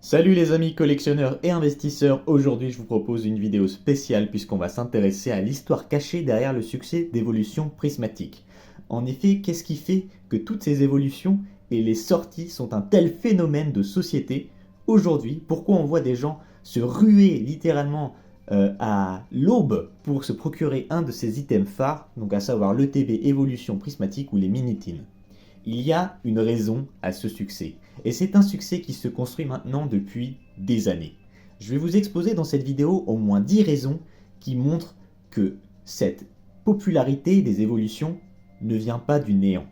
Salut les amis collectionneurs et investisseurs, aujourd'hui je vous propose une vidéo spéciale puisqu'on va s'intéresser à l'histoire cachée derrière le succès d'évolutions prismatiques. En effet, qu'est-ce qui fait que toutes ces évolutions et les sorties sont un tel phénomène de société aujourd'hui? Pourquoi on voit des gens se ruer littéralement à l'aube pour se procurer un de ces items phares, donc à savoir l'ETB évolution prismatique ou les Minitines? Il y a une raison à ce succès, et c'est un succès qui se construit maintenant depuis des années. Je vais vous exposer dans cette vidéo au moins 10 raisons qui montrent que cette popularité des évolutions ne vient pas du néant.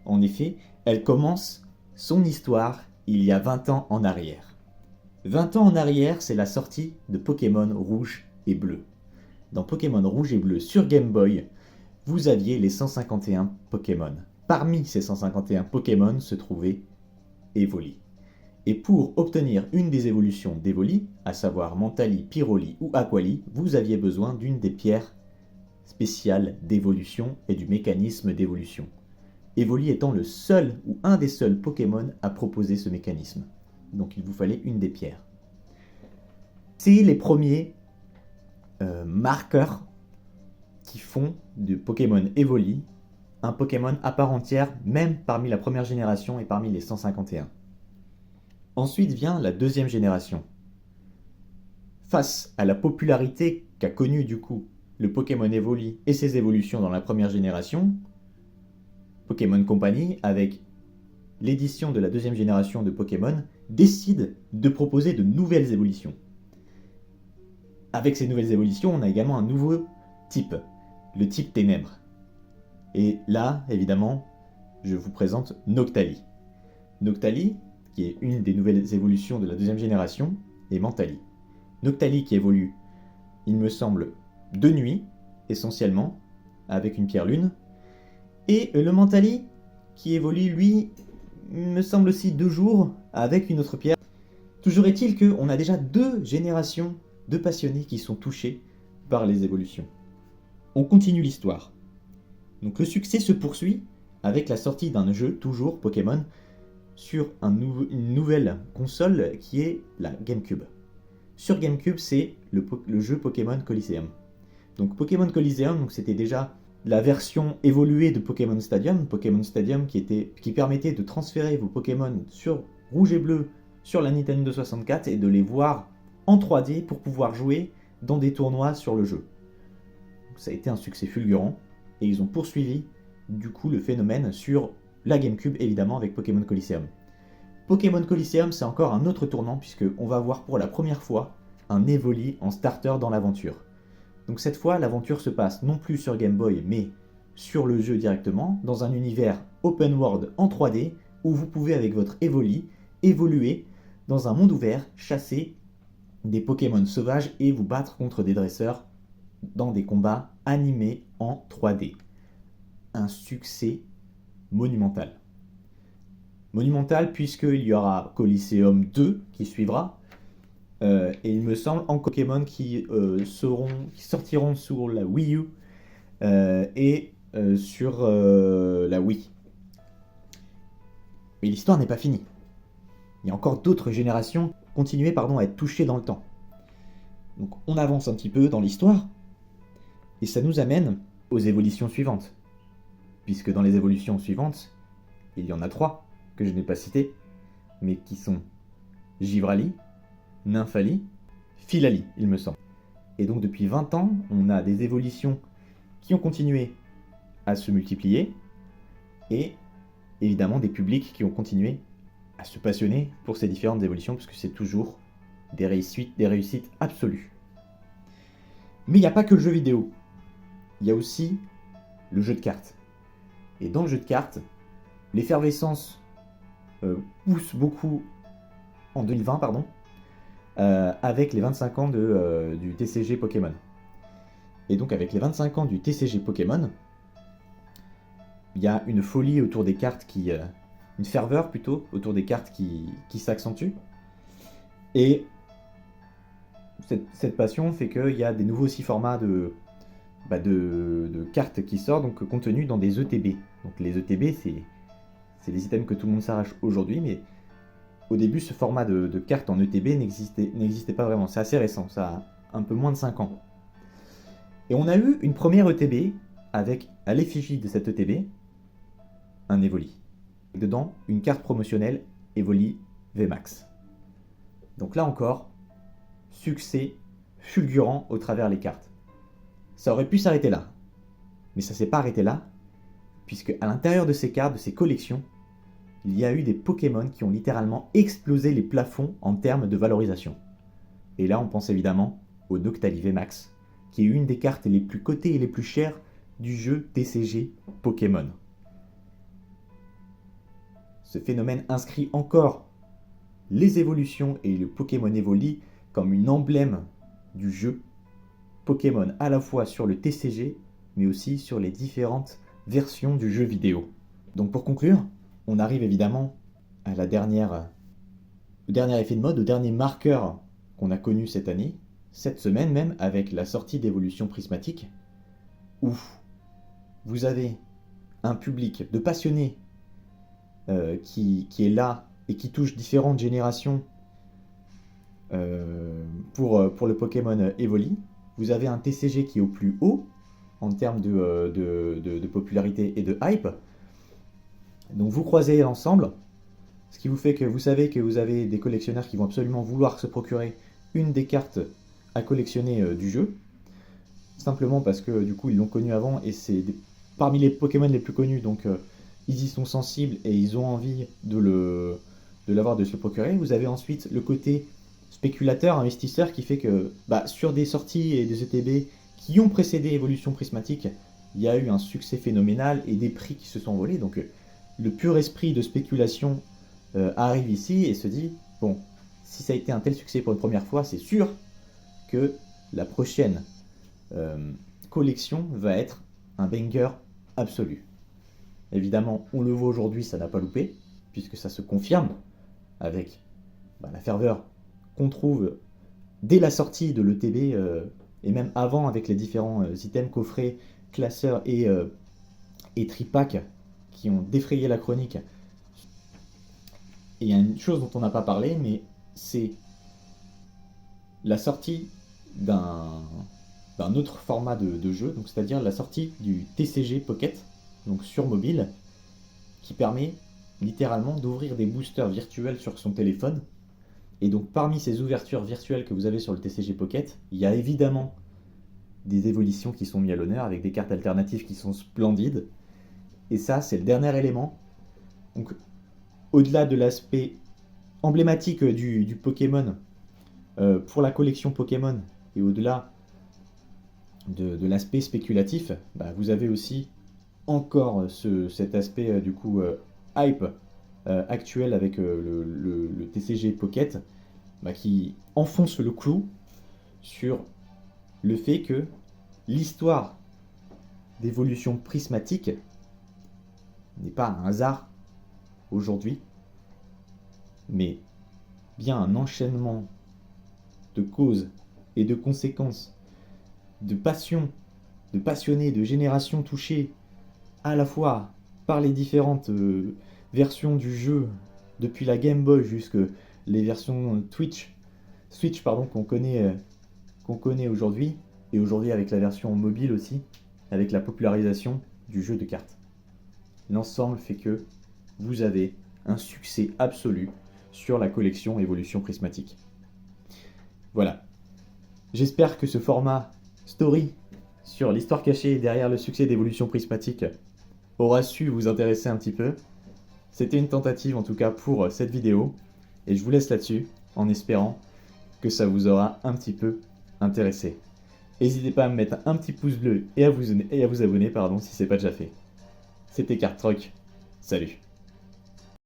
En effet, elle commence son histoire il y a 20 ans en arrière. 20 ans en arrière, c'est la sortie de Pokémon Rouge et Bleu. Dans Pokémon Rouge et Bleu sur Game Boy, vous aviez les 151 Pokémon. Parmi ces 151 Pokémon se trouvait Evoli. Et pour obtenir une des évolutions d'Evoli, à savoir Mentali, Pyroli ou Aquali, vous aviez besoin d'une des pierres spéciales d'évolution et du mécanisme d'évolution. Evoli étant le seul ou un des seuls Pokémon à proposer ce mécanisme. Donc il vous fallait une des pierres. C'est les premiers marqueurs qui font de Pokémon Evoli un Pokémon à part entière, même parmi la première génération et parmi les 151. Ensuite vient la deuxième génération. Face à la popularité qu'a connue du coup le Pokémon Evoli et ses évolutions dans la première génération, Pokémon Company, avec l'édition de la deuxième génération de Pokémon, décide de proposer de nouvelles évolutions. Avec ces nouvelles évolutions, on a également un nouveau type, le type Ténèbres. Et là, évidemment, je vous présente Noctali. Noctali, qui est une des nouvelles évolutions de la deuxième génération, et Mentali. Noctali qui évolue, il me semble, de nuit, essentiellement, avec une pierre lune. Et le Mentali qui évolue, lui, il me semble aussi de jour, avec une autre pierre. Toujours est-il qu'on a déjà deux générations de passionnés qui sont touchés par les évolutions. On continue l'histoire. Donc le succès se poursuit avec la sortie d'un jeu, toujours Pokémon, sur une nouvelle console qui est la GameCube. Sur GameCube, c'est le jeu Pokémon Coliseum. Donc Pokémon Coliseum, c'était déjà la version évoluée de Pokémon Stadium qui permettait de transférer vos Pokémon sur Rouge et Bleu sur la Nintendo 64 et de les voir en 3D pour pouvoir jouer dans des tournois sur le jeu. Donc, ça a été un succès fulgurant. Et ils ont poursuivi du coup le phénomène sur la GameCube évidemment avec Pokémon Coliseum. Pokémon Coliseum, c'est encore un autre tournant puisque on va voir pour la première fois un Evoli en starter dans l'aventure. Donc cette fois, l'aventure se passe non plus sur Game Boy mais sur le jeu directement, dans un univers open world en 3D où vous pouvez avec votre Evoli évoluer dans un monde ouvert, chasser des Pokémon sauvages et vous battre contre des dresseurs dans des combats animés en 3D. Un succès monumental. Monumental puisqu'il y aura Coliseum 2 qui suivra, et il me semble en Pokémon qui sortiront sur la Wii U et sur la Wii. Mais l'histoire n'est pas finie. Il y a encore d'autres générations continuer à être touchées dans le temps. Donc on avance un petit peu dans l'histoire. Et ça nous amène aux évolutions suivantes. Puisque dans les évolutions suivantes, il y en a 3 que je n'ai pas citées, mais qui sont Givrali, Nymphali, Philali, il me semble. Et donc depuis 20 ans, on a des évolutions qui ont continué à se multiplier, et évidemment des publics qui ont continué à se passionner pour ces différentes évolutions, parce que c'est toujours des réussites absolues. Mais il n'y a pas que le jeu vidéo. Il y a aussi le jeu de cartes. Et dans le jeu de cartes, l'effervescence pousse beaucoup en 2020, avec les 25 ans du TCG Pokémon. Et donc avec les 25 ans du TCG Pokémon, il y a une folie autour des cartes une ferveur plutôt, autour des cartes qui s'accentue. Et cette passion fait qu'il y a des nouveaux formats de cartes qui sortent, donc contenues dans des ETB. Donc les ETB, c'est des items que tout le monde s'arrache aujourd'hui, mais au début, ce format de carte en ETB n'existait pas vraiment. C'est assez récent, ça a un peu moins de 5 ans. Et on a eu une première ETB avec, à l'effigie de cette ETB, un Evoli. Dedans, une carte promotionnelle Evoli VMAX. Donc là encore, succès fulgurant au travers les cartes. Ça aurait pu s'arrêter là, mais ça s'est pas arrêté là, puisque à l'intérieur de ces cartes, de ces collections, il y a eu des Pokémon qui ont littéralement explosé les plafonds en termes de valorisation. Et là, on pense évidemment au Noctali VMAX, qui est une des cartes les plus cotées et les plus chères du jeu TCG Pokémon. Ce phénomène inscrit encore les évolutions et le Pokémon Evoli comme une emblème du jeu Pokémon, à la fois sur le TCG, mais aussi sur les différentes versions du jeu vidéo. Donc pour conclure, on arrive évidemment à au dernier effet de mode, au dernier marqueur qu'on a connu cette année, cette semaine même, avec la sortie d'Évolution Prismatique, où vous avez un public de passionnés qui est là et qui touche différentes générations pour le Pokémon Evoli. Vous avez un TCG qui est au plus haut en termes de popularité et de hype. Donc vous croisez l'ensemble, ce qui vous fait que vous savez que vous avez des collectionneurs qui vont absolument vouloir se procurer une des cartes à collectionner du jeu, simplement parce que du coup ils l'ont connu avant et c'est parmi les Pokémon les plus connus, donc ils y sont sensibles et ils ont envie de l'avoir, de se le procurer. Vous avez ensuite le côté spéculateur, investisseur, qui fait que sur des sorties et des ETB qui ont précédé Évolution Prismatique, il y a eu un succès phénoménal et des prix qui se sont envolés. Donc le pur esprit de spéculation arrive ici et se dit, bon, si ça a été un tel succès pour une première fois, c'est sûr que la prochaine collection va être un banger absolu. Évidemment, on le voit aujourd'hui, ça n'a pas loupé, puisque ça se confirme avec la ferveur qu'on trouve dès la sortie de l'ETB, et même avant avec les différents items, coffrets, classeurs et tripacks qui ont défrayé la chronique. Et il y a une chose dont on n'a pas parlé, mais c'est la sortie d'un autre format de jeu, donc c'est-à-dire la sortie du TCG Pocket, donc sur mobile, qui permet littéralement d'ouvrir des boosters virtuels sur son téléphone. Et donc parmi ces ouvertures virtuelles que vous avez sur le TCG Pocket, il y a évidemment des évolutions qui sont mises à l'honneur avec des cartes alternatives qui sont splendides. Et ça, c'est le dernier élément. Donc au-delà de l'aspect emblématique du Pokémon pour la collection Pokémon, et au-delà de l'aspect spéculatif, vous avez aussi encore cet aspect hype actuel avec le TCG Pocket qui enfonce le clou sur le fait que l'histoire d'évolution prismatique n'est pas un hasard aujourd'hui, mais bien un enchaînement de causes et de conséquences, de passion, de passionnés, de générations touchées à la fois par les différentes versions du jeu, depuis la Game Boy jusque les versions Switch qu'on connaît aujourd'hui, et aujourd'hui avec la version mobile aussi, avec la popularisation du jeu de cartes. L'ensemble fait que vous avez un succès absolu sur la collection Évolution Prismatique. Voilà. J'espère que ce format story sur l'histoire cachée derrière le succès d'Évolution Prismatique aura su vous intéresser un petit peu. C'était une tentative en tout cas pour cette vidéo, et je vous laisse là-dessus en espérant que ça vous aura un petit peu intéressé. N'hésitez pas à me mettre un petit pouce bleu et à vous abonner si ce n'est pas déjà fait. C'était Card Troc, salut.